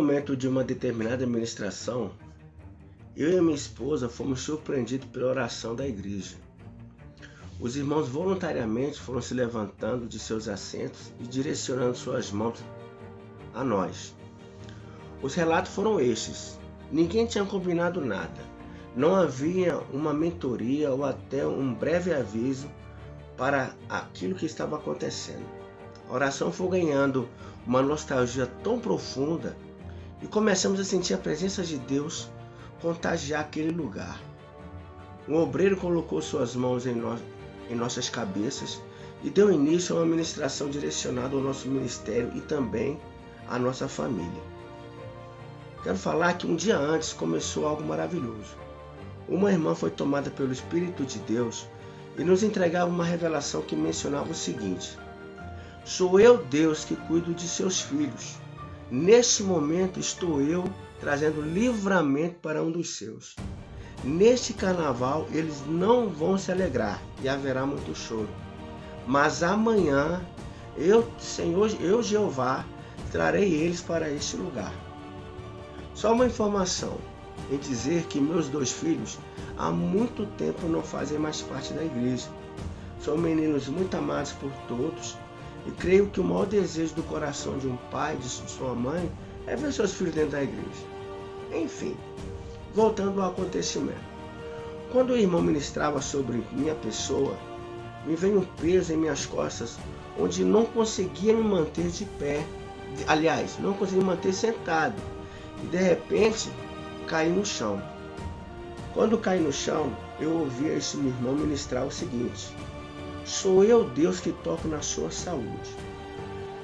momento de uma determinada ministração, eu e a minha esposa fomos surpreendidos pela oração da igreja. Os irmãos voluntariamente foram se levantando de seus assentos e direcionando suas mãos a nós. Os relatos foram estes: ninguém tinha combinado nada, não havia uma mentoria ou até um breve aviso para aquilo que estava acontecendo. A oração foi ganhando uma nostalgia tão profunda e começamos a sentir a presença de Deus contagiar aquele lugar. Um obreiro colocou suas mãos em nossas cabeças e deu início a uma ministração direcionada ao nosso ministério e também à nossa família. Quero falar que um dia antes começou algo maravilhoso. Uma irmã foi tomada pelo Espírito de Deus e nos entregava uma revelação que mencionava o seguinte: sou eu, Deus, que cuido de seus filhos. Neste momento estou eu trazendo livramento para um dos seus. Neste carnaval eles não vão se alegrar e haverá muito choro. Mas amanhã eu, Jeová, trarei eles para este lugar. Só uma informação em dizer que meus 2 filhos há muito tempo não fazem mais parte da igreja. São meninos muito amados por todos e creio que o maior desejo do coração de um pai, de sua mãe, é ver seus filhos dentro da igreja. Enfim, voltando ao acontecimento. Quando o irmão ministrava sobre minha pessoa, me veio um peso em minhas costas, onde não conseguia me manter de pé. Aliás, não conseguia me manter sentado. E de repente, caí no chão. Quando caí no chão, eu ouvi esse meu irmão ministrar o seguinte: sou eu, Deus, que toco na sua saúde.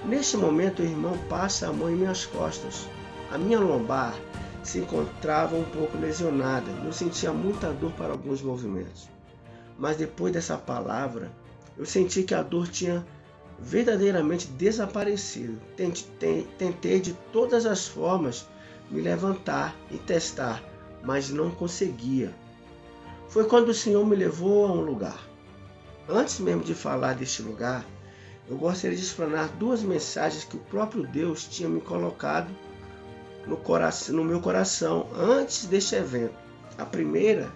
Neste momento, o irmão passa a mão em minhas costas. A minha lombar se encontrava um pouco lesionada e eu sentia muita dor para alguns movimentos. Mas depois dessa palavra, eu senti que a dor tinha verdadeiramente desaparecido. Tentei de todas as formas me levantar e testar, mas não conseguia. Foi quando o Senhor me levou a um lugar. Antes mesmo de falar deste lugar, eu gostaria de explanar 2 mensagens que o próprio Deus tinha me colocado no meu coração antes deste evento. A primeira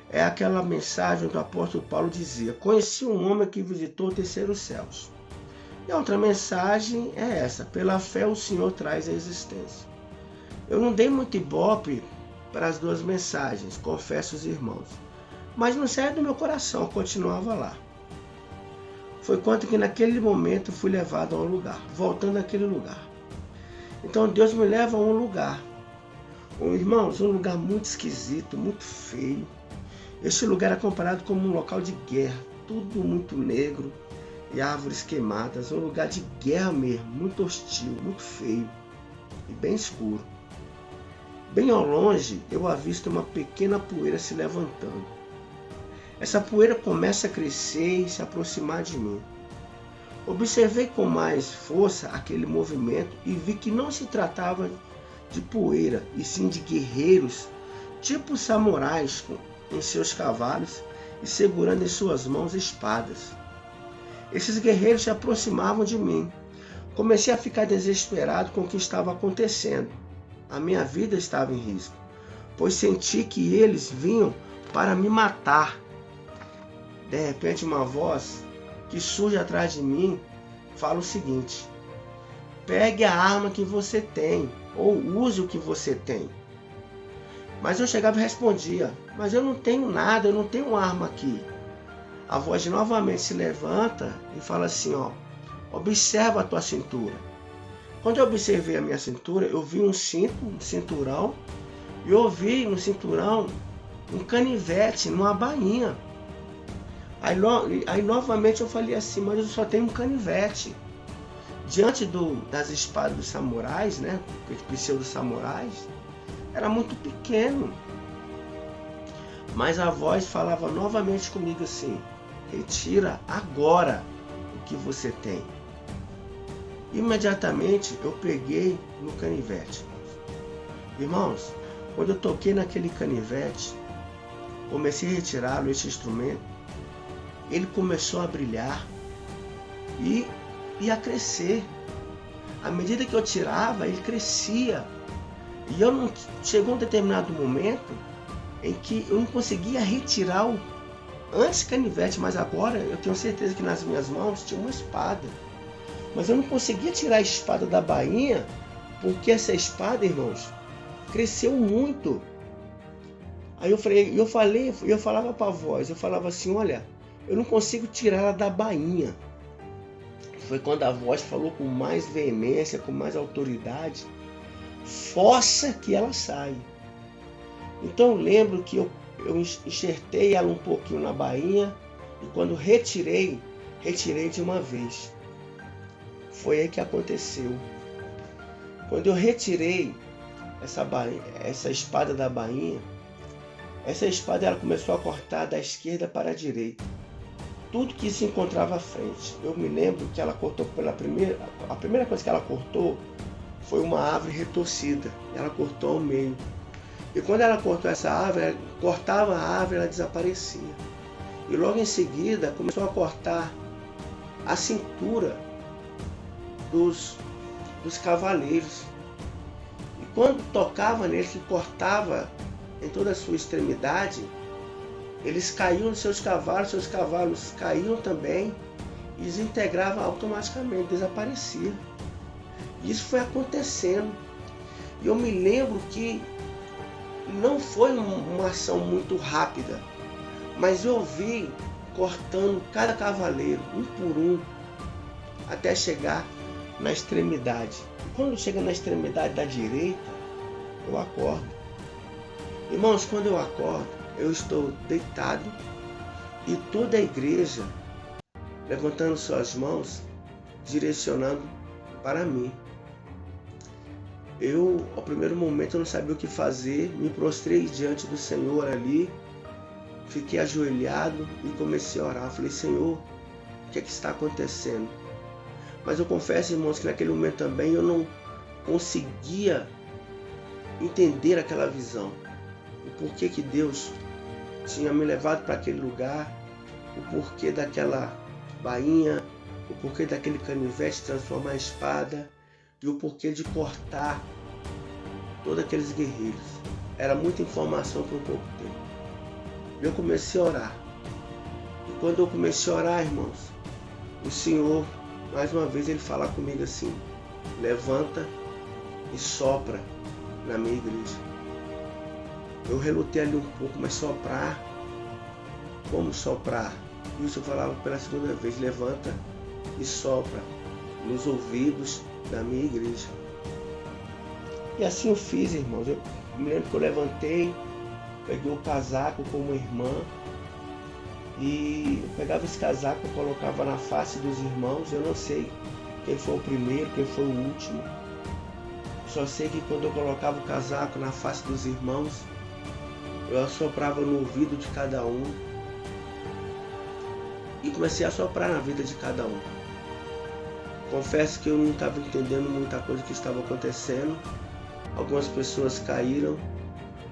é aquela mensagem onde o apóstolo Paulo dizia: conheci um homem que visitou o terceiro céus. E a outra mensagem é essa: pela fé o Senhor traz a existência. Eu não dei muito ibope para as 2 mensagens, confesso aos irmãos, mas no sério do meu coração continuava lá. Foi quando que naquele momento fui levado a um lugar, voltando àquele lugar. Então Deus me leva a um lugar, irmãos, um lugar muito esquisito, muito feio. Este lugar é comparado como um local de guerra, tudo muito negro e árvores queimadas, um lugar de guerra mesmo, muito hostil, muito feio e bem escuro. Bem ao longe eu avisto uma pequena poeira se levantando. Essa poeira começa a crescer e se aproximar de mim. Observei com mais força aquele movimento e vi que não se tratava de poeira, e sim de guerreiros, tipo samurais em seus cavalos e segurando em suas mãos espadas. Esses guerreiros se aproximavam de mim. Comecei a ficar desesperado com o que estava acontecendo. A minha vida estava em risco, pois senti que eles vinham para me matar. De repente, uma voz que surge atrás de mim fala o seguinte: pegue a arma que você tem, ou use o que você tem. Mas eu chegava e respondia: mas eu não tenho nada, eu não tenho arma aqui. A voz novamente se levanta e fala assim: observa a tua cintura. Quando eu observei a minha cintura, eu vi um cinturão, e eu vi no cinturão um canivete numa bainha. Aí novamente eu falei assim: mas eu só tenho um canivete. Diante das espadas dos samurais, né, pseudo samurais, era muito pequeno. Mas a voz falava novamente comigo assim: retira agora o que você tem. Imediatamente eu peguei no canivete. Irmãos, quando eu toquei naquele canivete, comecei a retirá-lo, esse instrumento, ele começou a brilhar e a crescer. À medida que eu tirava, ele crescia. E eu não, chegou um determinado momento em que eu não conseguia retirar antes canivete, mas agora eu tenho certeza que nas minhas mãos tinha uma espada. Mas eu não conseguia tirar a espada da bainha, porque essa espada, irmãos, cresceu muito. Aí eu falava para a voz, eu falava assim, olha, eu não consigo tirar ela da bainha. Foi quando a voz falou com mais veemência, com mais autoridade, força que ela sai. Então eu lembro que eu enxertei ela um pouquinho na bainha e quando retirei de uma vez. Foi aí que aconteceu. Quando eu retirei essa espada da bainha, essa espada ela começou a cortar da esquerda para a direita. Tudo que se encontrava à frente. Eu me lembro que ela cortou a primeira coisa que ela cortou foi uma árvore retorcida. Ela cortou ao meio. E quando ela cortou essa árvore, ela cortava a árvore, ela desaparecia. E logo em seguida começou a cortar a cintura dos cavaleiros. E quando tocava neles, que cortava em toda a sua extremidade, eles caíam dos seus cavalos caíam também e desintegravam automaticamente, desapareciam. Isso foi acontecendo. E eu me lembro que não foi uma ação muito rápida, mas eu vi cortando cada cavaleiro, um por um, até chegar na extremidade. E quando chega na extremidade da direita, eu acordo. Irmãos, quando eu acordo, eu estou deitado e toda a igreja levantando suas mãos, direcionando para mim. Eu, ao primeiro momento, eu não sabia o que fazer, me prostrei diante do Senhor ali, fiquei ajoelhado e comecei a orar. Eu falei, Senhor, o que é que está acontecendo? Mas eu confesso, irmãos, que naquele momento também eu não conseguia entender aquela visão. O porquê que Deus tinha me levado para aquele lugar, o porquê daquela bainha, o porquê daquele canivete transformar em espada e o porquê de cortar todos aqueles guerreiros. Era muita informação por pouco tempo. Eu comecei a orar. E quando eu comecei a orar, irmãos, o Senhor, mais uma vez, Ele fala comigo assim, levanta e sopra na minha igreja. Eu relutei ali um pouco, mas soprar, como soprar? Isso eu falava pela segunda vez, levanta e sopra nos ouvidos da minha igreja. E assim eu fiz, irmãos. Eu me lembro que eu levantei, peguei o casaco com uma irmã e eu pegava esse casaco e colocava na face dos irmãos. Eu não sei quem foi o primeiro, quem foi o último. Só sei que quando eu colocava o casaco na face dos irmãos, eu assoprava no ouvido de cada um e comecei a soprar na vida de cada um. Confesso que eu não estava entendendo muita coisa que estava acontecendo. Algumas pessoas caíram,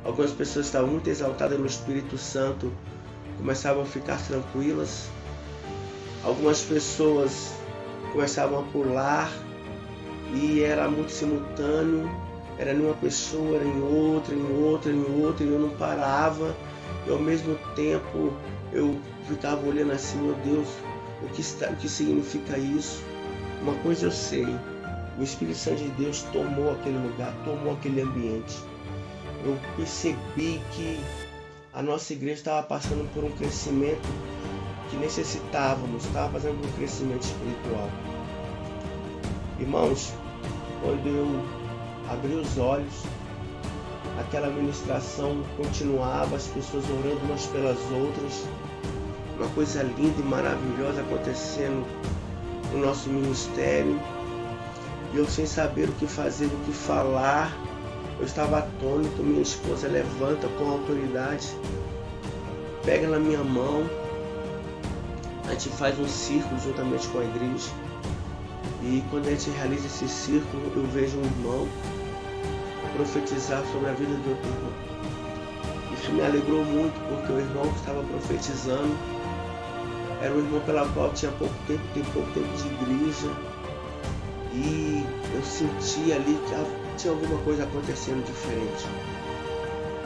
algumas pessoas estavam muito exaltadas no Espírito Santo, começavam a ficar tranquilas. Algumas pessoas começavam a pular e era muito simultâneo. Era em uma pessoa, era em outra, e eu não parava. E ao mesmo tempo eu ficava olhando assim, meu Deus, o que significa isso? Uma coisa eu sei, o Espírito Santo de Deus tomou aquele lugar, tomou aquele ambiente. Eu percebi que a nossa igreja estava passando por um crescimento que necessitávamos, estava passando por um crescimento espiritual. Irmãos, quando eu abri os olhos, aquela ministração continuava, as pessoas orando umas pelas outras, uma coisa linda e maravilhosa acontecendo no nosso ministério, e eu sem saber o que fazer, o que falar, eu estava atônito. Minha esposa levanta com autoridade, pega na minha mão, a gente faz um círculo juntamente com a igreja, e quando a gente realiza esse círculo, eu vejo um irmão profetizar sobre a vida de outro irmão. Isso me alegrou muito, porque o irmão que estava profetizando era um irmão pela qual tinha pouco tempo de igreja, e eu senti ali que tinha alguma coisa acontecendo diferente.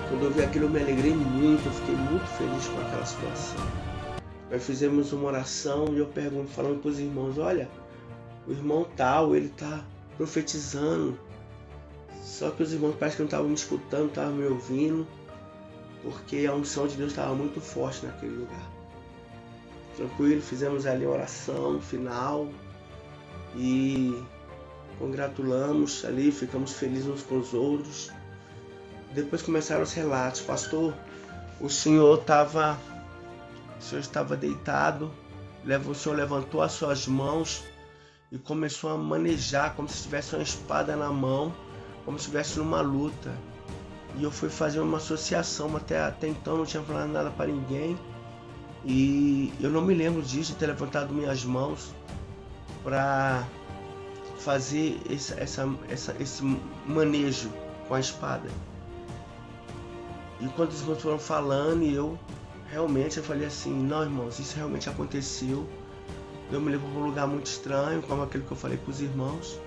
Quando eu vi aquilo eu me alegrei muito, eu fiquei muito feliz com aquela situação. Nós fizemos uma oração e eu falando para os irmãos, olha, o irmão tal, ele está profetizando. Só que os irmãos parece que não estavam me escutando, não estavam me ouvindo, porque a unção de Deus estava muito forte naquele lugar. Tranquilo, fizemos ali a oração final e congratulamos ali, ficamos felizes uns com os outros. Depois começaram os relatos. Pastor, o senhor estava deitado, o senhor levantou as suas mãos e começou a manejar como se tivesse uma espada na mão, como se estivesse numa luta. E eu fui fazer uma associação, até então não tinha falado nada para ninguém. E eu não me lembro disso, de ter levantado minhas mãos para fazer esse manejo com a espada. E quando os irmãos foram falando, eu falei assim, não, irmãos, isso realmente aconteceu. Eu me levou para um lugar muito estranho, como aquele que eu falei para os irmãos.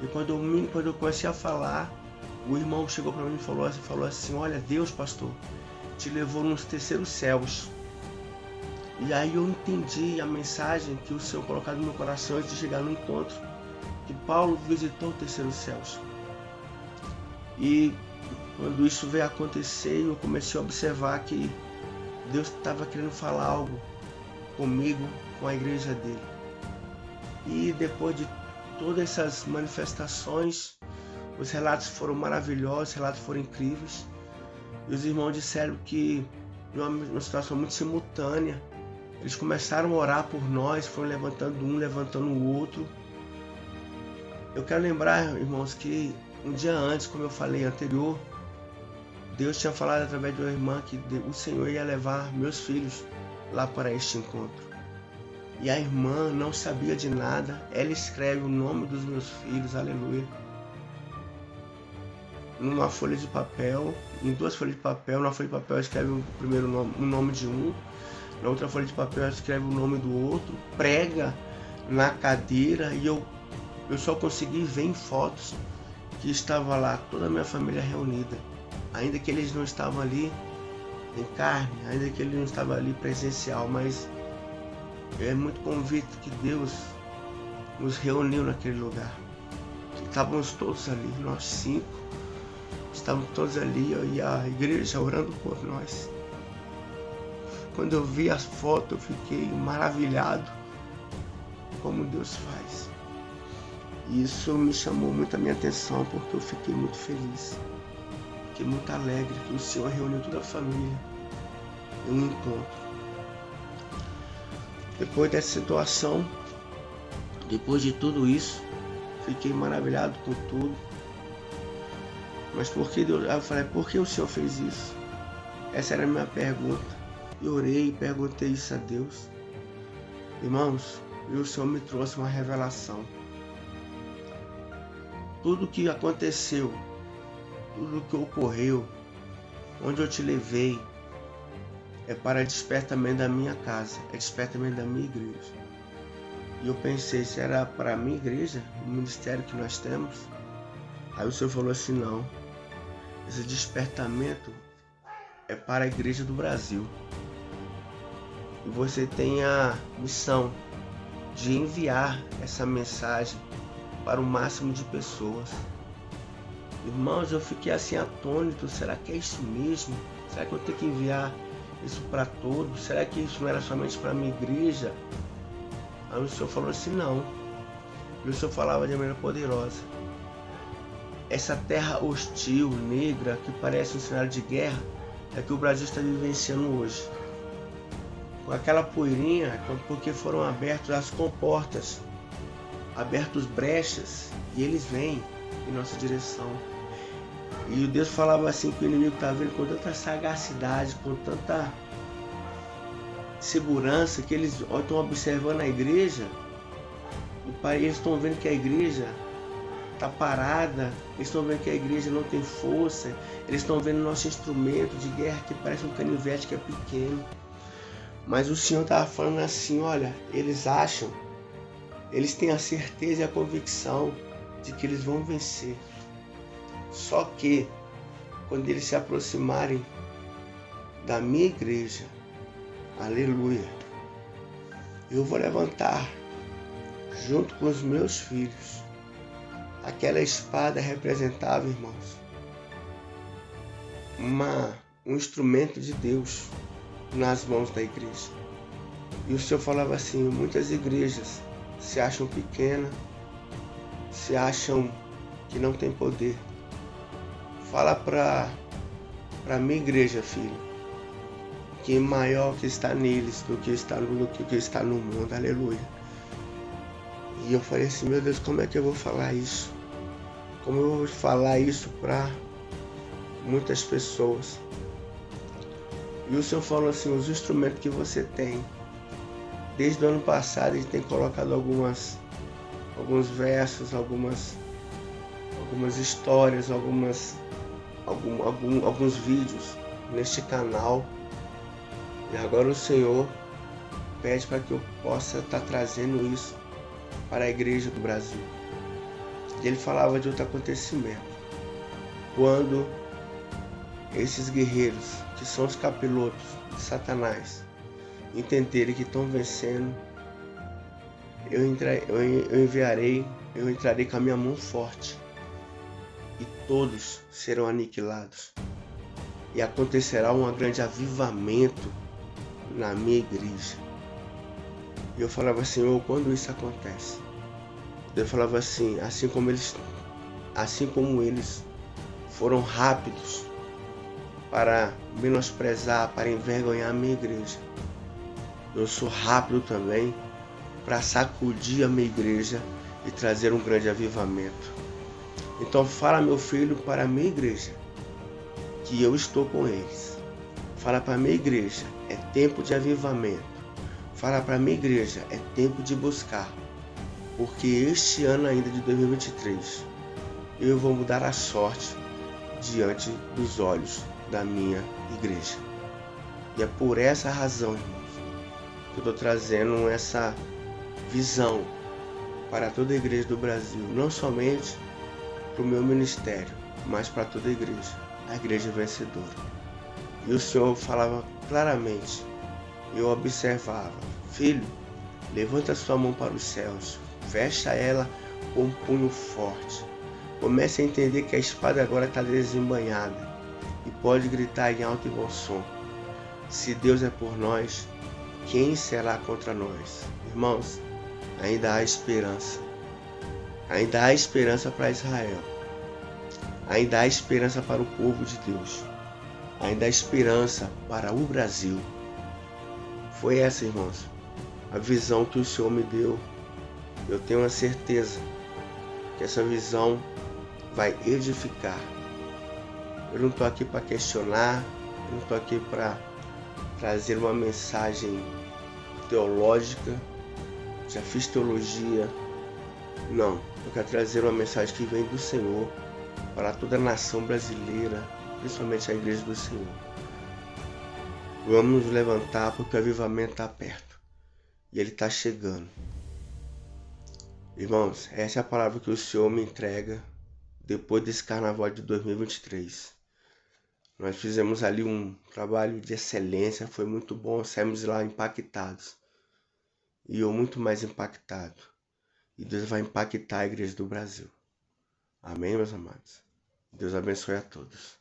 E quando eu comecei a falar, o irmão chegou para mim e falou assim, olha, Deus, pastor, te levou nos terceiros céus. E aí eu entendi a mensagem que o Senhor colocou no meu coração antes de chegar no encontro, que Paulo visitou os terceiros céus. E quando isso veio acontecer, eu comecei a observar que Deus estava querendo falar algo comigo, com a igreja dele. E depois de todas essas manifestações, os relatos foram maravilhosos, os relatos foram incríveis. E os irmãos disseram que, numa situação muito simultânea, eles começaram a orar por nós, foram levantando um, levantando o outro. Eu quero lembrar, irmãos, que um dia antes, como eu falei anterior, Deus tinha falado através de uma irmã que o Senhor ia levar meus filhos lá para este encontro. E a irmã não sabia de nada, ela escreve o nome dos meus filhos, aleluia, numa folha de papel, em duas folhas de papel. Na folha de papel ela escreve o primeiro nome, o nome de um, na outra folha de papel ela escreve o nome do outro, prega na cadeira, e eu só consegui ver em fotos que estava lá toda a minha família reunida, ainda que eles não estavam ali em carne, ainda que ele não estava ali presencial, mas é muito convicto que Deus nos reuniu naquele lugar. Estávamos todos ali, nós 5, estávamos todos ali, e a igreja orando por nós. Quando eu vi as fotos, eu fiquei maravilhado como Deus faz. E isso me chamou muito a minha atenção, porque eu fiquei muito feliz, fiquei muito alegre que o Senhor reuniu toda a família em um encontro. Depois dessa situação, depois de tudo isso, fiquei maravilhado com tudo. Mas por que Deus? Eu falei, por que o Senhor fez isso? Essa era a minha pergunta. Eu orei e perguntei isso a Deus. Irmãos, e o Senhor me trouxe uma revelação. Tudo que aconteceu, tudo que ocorreu, onde eu te levei, é para despertamento da minha casa, é despertamento da minha igreja. E eu pensei, se era para a minha igreja, o ministério que nós temos? Aí o Senhor falou assim, não, esse despertamento é para a igreja do Brasil. E você tem a missão de enviar essa mensagem para o máximo de pessoas. Irmãos, eu fiquei assim atônito, será que é isso mesmo? Será que eu tenho que enviar isso para todos? Será que isso não era somente para a minha igreja? Aí o Senhor falou assim, não. E o Senhor falava de maneira poderosa. Essa terra hostil, negra, que parece um cenário de guerra, é que o Brasil está vivenciando hoje. Com aquela poeirinha, porque foram abertas as comportas, abertas brechas, e eles vêm em nossa direção. E o Deus falava assim que o inimigo está vendo com tanta sagacidade, com tanta segurança, que eles estão observando a igreja, e eles estão vendo que a igreja está parada, eles estão vendo que a igreja não tem força, eles estão vendo nosso instrumento de guerra que parece um canivete que é pequeno. Mas o Senhor estava falando assim, olha, eles acham, eles têm a certeza e a convicção de que eles vão vencer. Só que, quando eles se aproximarem da minha igreja, aleluia, eu vou levantar, junto com os meus filhos, aquela espada representava, irmãos, um instrumento de Deus nas mãos da igreja. E o Senhor falava assim: muitas igrejas se acham pequenas, se acham que não tem poder. Fala para minha igreja, filho, que maior que está neles do que está no mundo, aleluia. E eu falei assim: meu Deus, como é que eu vou falar isso? Como eu vou falar isso para muitas pessoas? E o Senhor falou assim: os instrumentos que você tem. Desde o ano passado a gente tem colocado alguns versos, algumas histórias, alguns vídeos neste canal. E agora o Senhor pede para que eu possa estar trazendo isso para a igreja do Brasil. E ele falava de outro acontecimento. Quando esses guerreiros, que são os capilotos de Satanás, entenderem que estão vencendo, eu entrarei com a minha mão forte e todos serão aniquilados. E acontecerá um grande avivamento na minha igreja. E eu falava: Senhor, quando isso acontece? Deus falava assim: assim como eles foram rápidos para menosprezar, para envergonhar a minha igreja, eu sou rápido também para sacudir a minha igreja e trazer um grande avivamento. Então fala, meu filho, para a minha igreja que eu estou com eles. Fala para a minha igreja: é tempo de avivamento. Fala para a minha igreja: é tempo de buscar. Porque este ano ainda de 2023, eu vou mudar a sorte diante dos olhos da minha igreja. E é por essa razão, irmãos, que eu estou trazendo essa visão para toda a igreja do Brasil. Não somente para o meu ministério, mas para toda a igreja vencedora. E o Senhor falava claramente, eu observava: filho, levanta sua mão para os céus, fecha ela com um punho forte. Comece a entender que a espada agora está desembainhada e pode gritar em alto e bom som: se Deus é por nós, quem será contra nós? Irmãos, ainda há esperança. Ainda há esperança para Israel. Ainda há esperança para o povo de Deus. Ainda há esperança para o Brasil. Foi essa, irmãos, a visão que o Senhor me deu. Eu tenho a certeza que essa visão vai edificar. Eu não estou aqui para questionar, eu não estou aqui para trazer uma mensagem teológica. Já fiz teologia. Não, eu quero trazer uma mensagem que vem do Senhor para toda a nação brasileira, principalmente a igreja do Senhor. Vamos nos levantar, porque o avivamento está perto e ele está chegando. Irmãos, essa é a palavra que o Senhor me entrega depois desse carnaval de 2023. Nós fizemos ali um trabalho de excelência, foi muito bom, saímos lá impactados. E eu muito mais impactado. E Deus vai impactar a igreja do Brasil. Amém, meus amados? Deus abençoe a todos.